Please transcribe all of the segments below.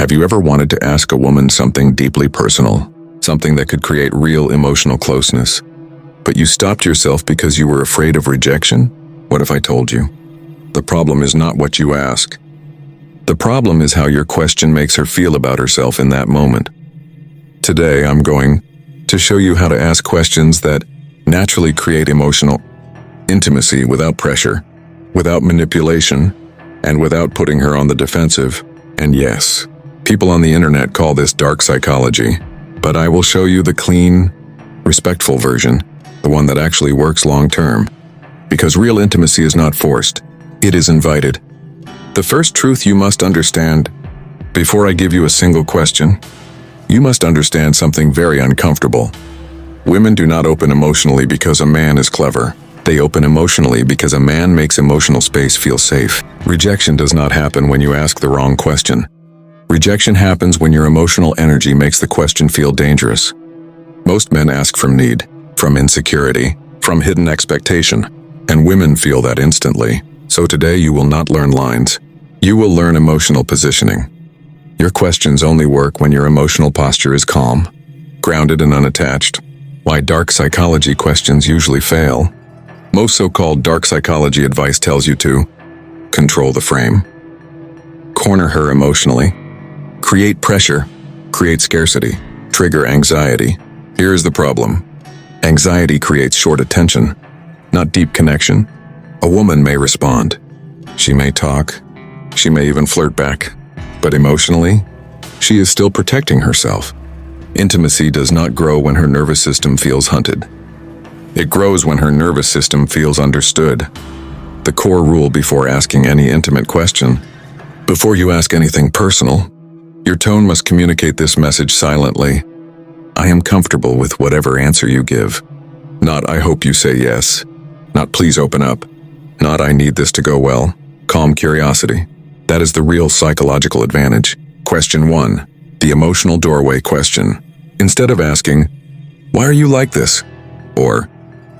Have you ever wanted to ask a woman something deeply personal, something that could create real emotional closeness, but you stopped yourself because you were afraid of rejection? What if I told you? The problem is not what you ask. The problem is how your question makes her feel about herself in that moment. Today, I'm going to show you how to ask questions that naturally create emotional intimacy without pressure, without manipulation, and without putting her on the defensive. And yes, people on the internet call this dark psychology, but I will show you the clean, respectful version, the one that actually works long-term. Because real intimacy is not forced, it is invited. The first truth you must understand, before I give you a single question, you must understand something very uncomfortable. Women do not open emotionally because a man is clever. They open emotionally because a man makes emotional space feel safe. Rejection does not happen when you ask the wrong question. Rejection happens when your emotional energy makes the question feel dangerous. Most men ask from need, from insecurity, from hidden expectation, and women feel that instantly. So today you will not learn lines. You will learn emotional positioning. Your questions only work when your emotional posture is calm, grounded and unattached. Why dark psychology questions usually fail. Most so-called dark psychology advice tells you to control the frame, corner her emotionally, create pressure, create scarcity, trigger anxiety. Here is the problem. Anxiety creates short attention, not deep connection. A woman may respond. She may talk. She may even flirt back. But emotionally, she is still protecting herself. Intimacy does not grow when her nervous system feels hunted. It grows when her nervous system feels understood. The core rule before asking any intimate question, before you ask anything personal, your tone must communicate this message silently. I am comfortable with whatever answer you give. Not I hope you say yes. Not please open up. Not I need this to go well. Calm curiosity. That is the real psychological advantage. Question 1. The emotional doorway question. Instead of asking, why are you like this? Or,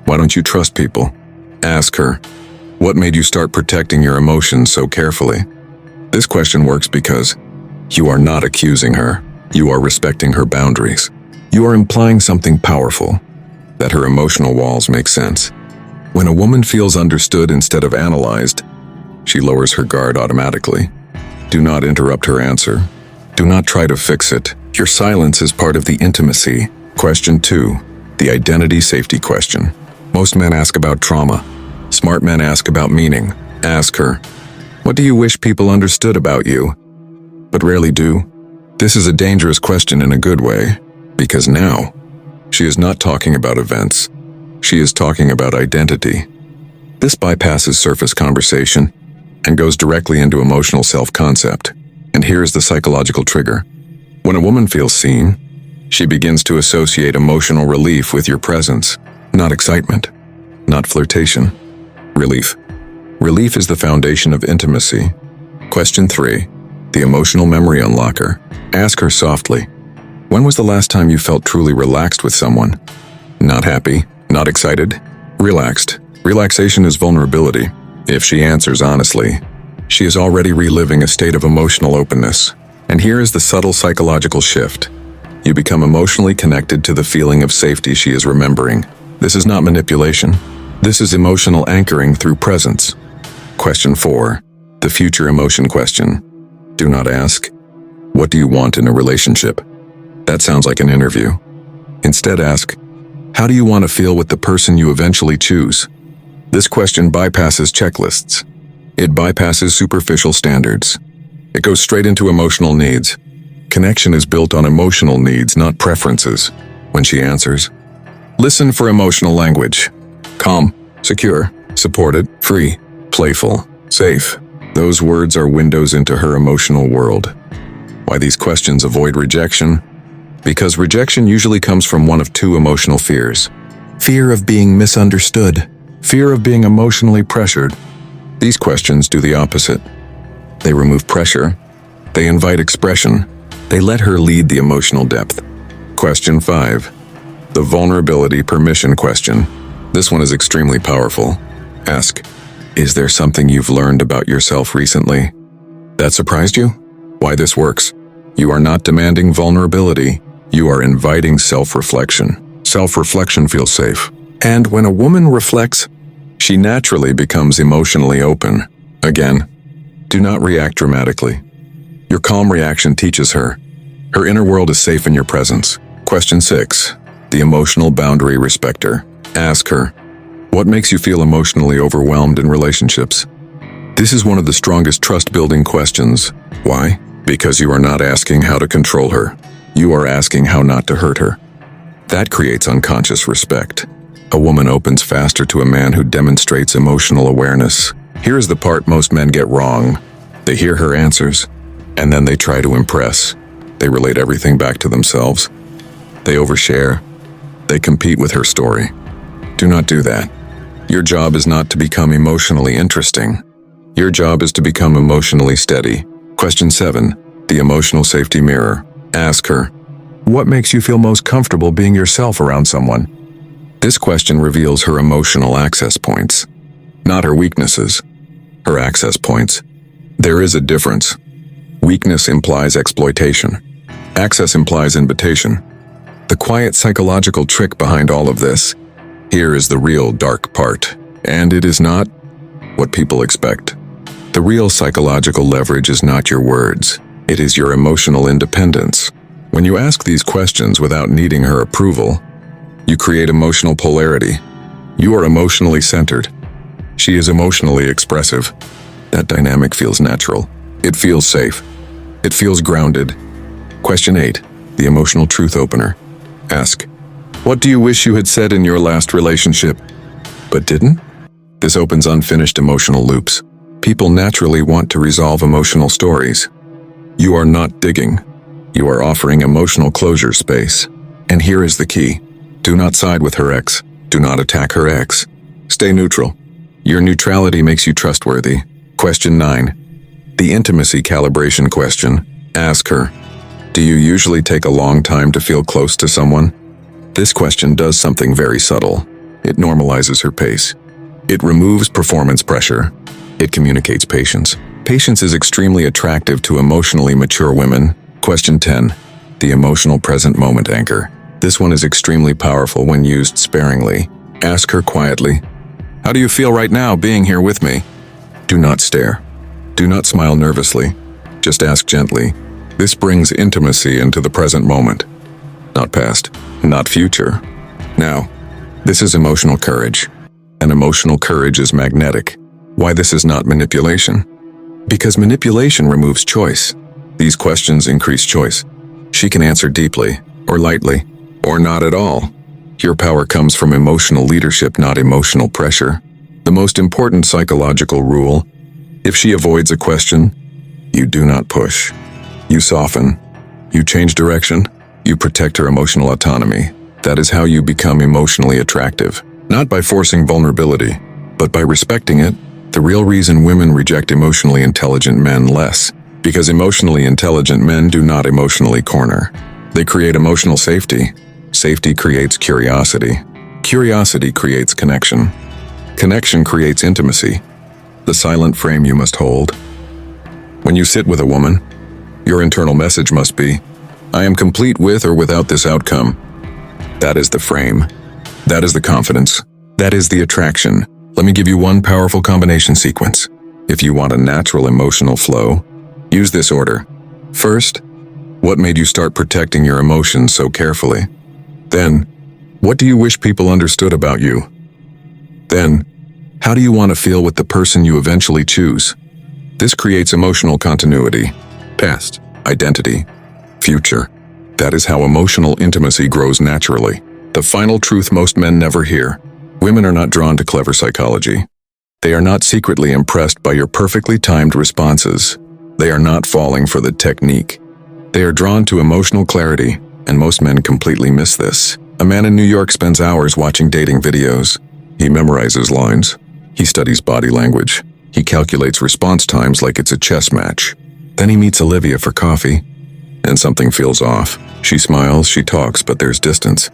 why don't you trust people? Ask her, what made you start protecting your emotions so carefully? This question works because you are not accusing her. You are respecting her boundaries. You are implying something powerful, that her emotional walls make sense. When a woman feels understood instead of analyzed, she lowers her guard automatically. Do not interrupt her answer. Do not try to fix it. Your silence is part of the intimacy. Question 2. The identity safety question. Most men ask about trauma. Smart men ask about meaning. Ask her, what do you wish people understood about you? But rarely do. This is a dangerous question in a good way, because now, she is not talking about events. She is talking about identity. This bypasses surface conversation and goes directly into emotional self-concept. And here is the psychological trigger. When a woman feels seen, she begins to associate emotional relief with your presence, not excitement, not flirtation. Relief. Relief is the foundation of intimacy. Question 3. The emotional memory unlocker. Ask her softly, when was the last time you felt truly relaxed with someone? Not happy, not excited, relaxed. Relaxation is vulnerability. If she answers honestly, she is already reliving a state of emotional openness. And here is the subtle psychological shift. You become emotionally connected to the feeling of safety she is remembering. This is not manipulation. This is emotional anchoring through presence. Question 4. The future emotion question. Do not ask, what do you want in a relationship? That sounds like an interview. Instead ask, how do you want to feel with the person you eventually choose? This question bypasses checklists. It bypasses superficial standards. It goes straight into emotional needs. Connection is built on emotional needs, not preferences. When she answers, listen for emotional language. Calm, secure, supported, free, playful, safe. Those words are windows into her emotional world. Why these questions avoid rejection? Because rejection usually comes from one of two emotional fears. Fear of being misunderstood. Fear of being emotionally pressured. These questions do the opposite. They remove pressure. They invite expression. They let her lead the emotional depth. Question 5. The vulnerability permission question. This one is extremely powerful. Ask, is there something you've learned about yourself recently that surprised you? Why this works? You are not demanding vulnerability. You are inviting self-reflection. Self-reflection feels safe. And when a woman reflects, she naturally becomes emotionally open. Again, do not react dramatically. Your calm reaction teaches her. Her inner world is safe in your presence. Question 6. The emotional boundary respecter. Ask her, what makes you feel emotionally overwhelmed in relationships? This is one of the strongest trust-building questions. Why? Because you are not asking how to control her. You are asking how not to hurt her. That creates unconscious respect. A woman opens faster to a man who demonstrates emotional awareness. Here's the part most men get wrong. They hear her answers, and then they try to impress. They relate everything back to themselves. They overshare. They compete with her story. Do not do that. Your job is not to become emotionally interesting. Your job is to become emotionally steady. Question 7. The emotional safety mirror. Ask her, what makes you feel most comfortable being yourself around someone? This question reveals her emotional access points, not her weaknesses. Her access points. There is a difference. Weakness implies exploitation. Access implies invitation. The quiet psychological trick behind all of this. Here is the real dark part, and it is not what people expect. The real psychological leverage is not your words. It is your emotional independence. When you ask these questions without needing her approval, you create emotional polarity. You are emotionally centered. She is emotionally expressive. That dynamic feels natural. It feels safe. It feels grounded. Question 8. The emotional truth opener. Ask, what do you wish you had said in your last relationship, but didn't? This opens unfinished emotional loops. People naturally want to resolve emotional stories. You are not digging. You are offering emotional closure space. And here is the key. Do not side with her ex. Do not attack her ex. Stay neutral. Your neutrality makes you trustworthy. Question 9. The intimacy calibration question. Ask her, do you usually take a long time to feel close to someone? This question does something very subtle. It normalizes her pace. It removes performance pressure. It communicates patience. Patience is extremely attractive to emotionally mature women. Question 10. The emotional present moment anchor. This one is extremely powerful when used sparingly. Ask her quietly, how do you feel right now being here with me? Do not stare. Do not smile nervously. Just ask gently. This brings intimacy into the present moment. Not past, not future. Now, this is emotional courage. And emotional courage is magnetic. Why this is not manipulation? Because manipulation removes choice. These questions increase choice. She can answer deeply, or lightly, or not at all. Your power comes from emotional leadership, not emotional pressure. The most important psychological rule: if she avoids a question, you do not push. You soften. You change direction. You protect her emotional autonomy. That is how you become emotionally attractive. Not by forcing vulnerability, but by respecting it. The real reason women reject emotionally intelligent men less, because emotionally intelligent men do not emotionally corner. They create emotional safety. Safety creates curiosity. Curiosity creates connection. Connection creates intimacy. The silent frame you must hold. When you sit with a woman, your internal message must be, I am complete with or without this outcome. That is the frame. That is the confidence. That is the attraction. Let me give you one powerful combination sequence. If you want a natural emotional flow, use this order. First, what made you start protecting your emotions so carefully? Then, what do you wish people understood about you? Then, how do you want to feel with the person you eventually choose? This creates emotional continuity. Past, identity, future. That is how emotional intimacy grows naturally. The final truth most men never hear. Women are not drawn to clever psychology. They are not secretly impressed by your perfectly timed responses. They are not falling for the technique. They are drawn to emotional clarity, and most men completely miss this. A man in New York spends hours watching dating videos. He memorizes lines. He studies body language. He calculates response times like it's a chess match. Then he meets Olivia for coffee, and something feels off. She smiles, she talks, but there's distance.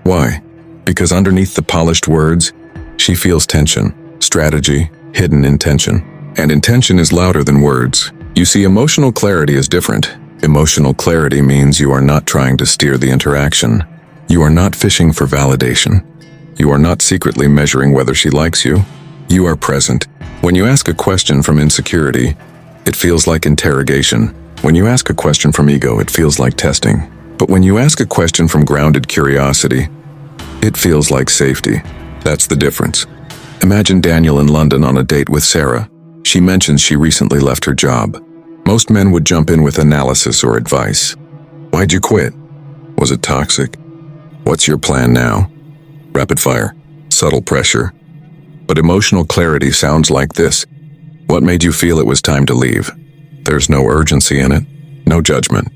Why? Because underneath the polished words, she feels tension, strategy, hidden intention. And intention is louder than words. You see, emotional clarity is different. Emotional clarity means you are not trying to steer the interaction. You are not fishing for validation. You are not secretly measuring whether she likes you. You are present. When you ask a question from insecurity, it feels like interrogation. When you ask a question from ego, it feels like testing. But when you ask a question from grounded curiosity, it feels like safety. That's the difference. Imagine Daniel in London on a date with Sarah. She mentions she recently left her job. Most men would jump in with analysis or advice. Why'd you quit? Was it toxic? What's your plan now? Rapid fire, subtle pressure. But emotional clarity sounds like this. What made you feel it was time to leave? There's no urgency in it, no judgment,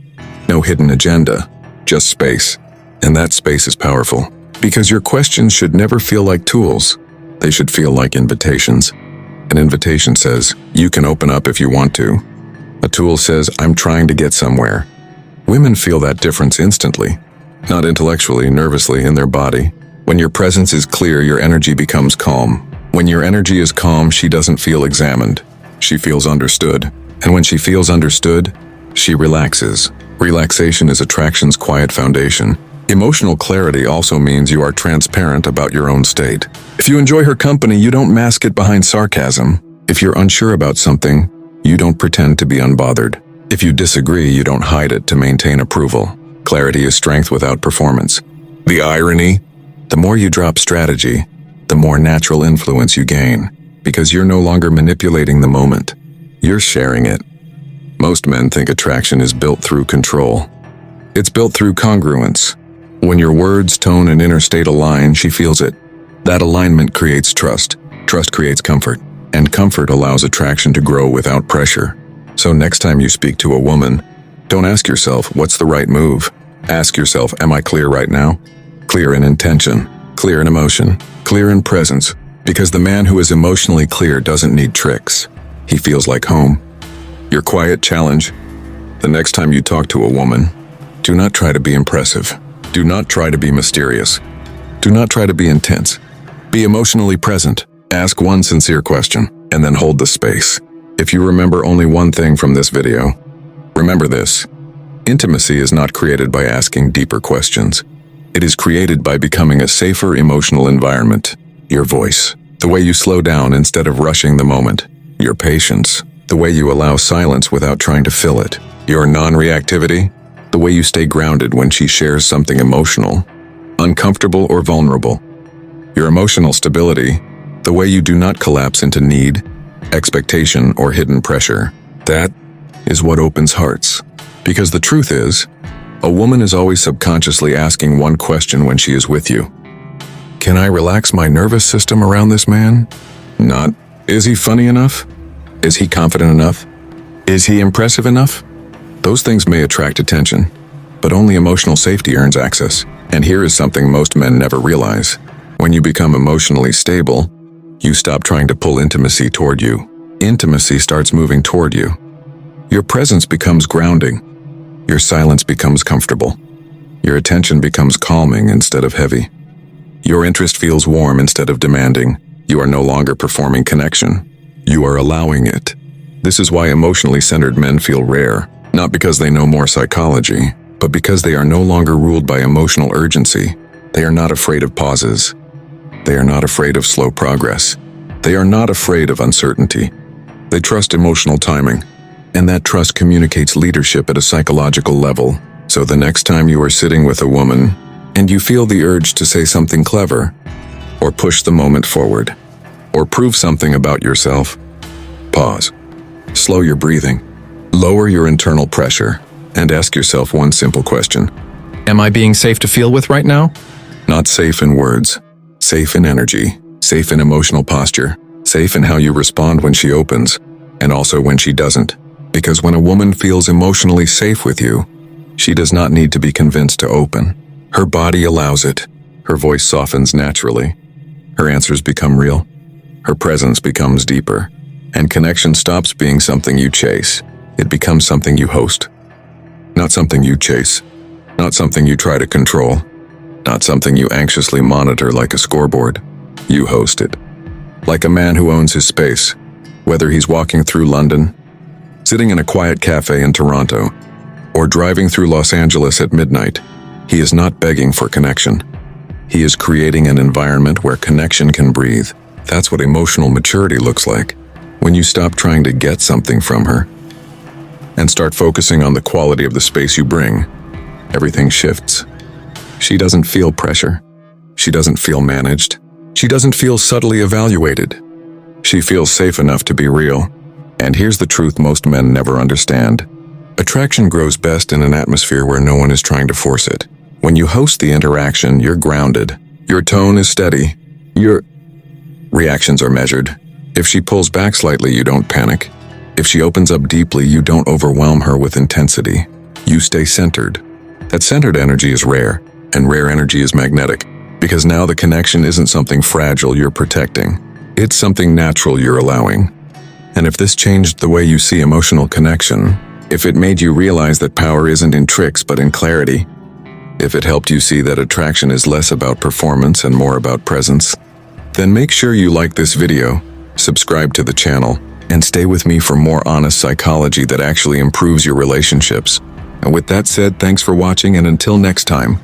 no hidden agenda, just space. And that space is powerful, because your questions should never feel like tools. They should feel like invitations. An invitation says, you can open up if you want to. A tool says, I'm trying to get somewhere. Women feel that difference instantly, not intellectually, nervously, in their body. When your presence is clear, your energy becomes calm. When your energy is calm, she doesn't feel examined. She feels understood. And when she feels understood, she relaxes. Relaxation is attraction's quiet foundation. Emotional clarity also means you are transparent about your own state. If you enjoy her company, you don't mask it behind sarcasm. If you're unsure about something, you don't pretend to be unbothered. If you disagree, you don't hide it to maintain approval. Clarity is strength without performance. The irony? The more you drop strategy, the more natural influence you gain, because you're no longer manipulating the moment. You're sharing it. Most men think attraction is built through control. It's built through congruence. When your words, tone, and inner state align, she feels it. That alignment creates trust. Trust creates comfort. And comfort allows attraction to grow without pressure. So next time you speak to a woman, don't ask yourself, what's the right move? Ask yourself, am I clear right now? Clear in intention, clear in emotion, clear in presence. Because the man who is emotionally clear doesn't need tricks. He feels like home. Your quiet challenge: the next time you talk to a woman, do not try to be impressive. Do not try to be mysterious. Do not try to be intense. Be emotionally present. Ask one sincere question, and then hold the space. If you remember only one thing from this video, remember this: intimacy is not created by asking deeper questions. It is created by becoming a safer emotional environment. Your voice, the way you slow down instead of rushing the moment. Your patience, the way you allow silence without trying to fill it. Your non-reactivity, the way you stay grounded when she shares something emotional, uncomfortable or vulnerable. Your emotional stability, the way you do not collapse into need, expectation, or hidden pressure. That is what opens hearts. Because the truth is, a woman is always subconsciously asking one question when she is with you. Can I relax my nervous system around this man? Not, is he funny enough? Is he confident enough? Is he impressive enough? Those things may attract attention, but only emotional safety earns access. And here is something most men never realize. When you become emotionally stable, you stop trying to pull intimacy toward you. Intimacy starts moving toward you. Your presence becomes grounding. Your silence becomes comfortable. Your attention becomes calming instead of heavy. Your interest feels warm instead of demanding. You are no longer performing connection. You are allowing it. This is why emotionally centered men feel rare, not because they know more psychology, but because they are no longer ruled by emotional urgency. They are not afraid of pauses. They are not afraid of slow progress. They are not afraid of uncertainty. They trust emotional timing, and that trust communicates leadership at a psychological level. So the next time you are sitting with a woman, and you feel the urge to say something clever, or push the moment forward, or prove something about yourself, pause. Slow your breathing. Lower your internal pressure, and ask yourself one simple question. Am I being safe to feel with right now? Not safe in words, safe in energy, safe in emotional posture, safe in how you respond when she opens, and also when she doesn't. Because when a woman feels emotionally safe with you, she does not need to be convinced to open. Her body allows it. Her voice softens naturally. Her answers become real. Her presence becomes deeper. And connection stops being something you chase. It becomes something you host. Not something you chase. Not something you try to control. Not something you anxiously monitor like a scoreboard. You host it. Like a man who owns his space. Whether he's walking through London, sitting in a quiet cafe in Toronto, or driving through Los Angeles at midnight, he is not begging for connection. He is creating an environment where connection can breathe. That's what emotional maturity looks like. When you stop trying to get something from her and start focusing on the quality of the space you bring, everything shifts. She doesn't feel pressure. She doesn't feel managed. She doesn't feel subtly evaluated. She feels safe enough to be real. And here's the truth most men never understand. Attraction grows best in an atmosphere where no one is trying to force it. When you host the interaction, you're grounded. Your tone is steady. Your reactions are measured. If she pulls back slightly, you don't panic. If she opens up deeply, you don't overwhelm her with intensity. You stay centered. That centered energy is rare, and rare energy is magnetic, because now the connection isn't something fragile you're protecting. It's something natural you're allowing. And if this changed the way you see emotional connection, if it made you realize that power isn't in tricks but in clarity, if it helped you see that attraction is less about performance and more about presence, then make sure you like this video, subscribe to the channel, and stay with me for more honest psychology that actually improves your relationships. And with that said, thanks for watching, and until next time,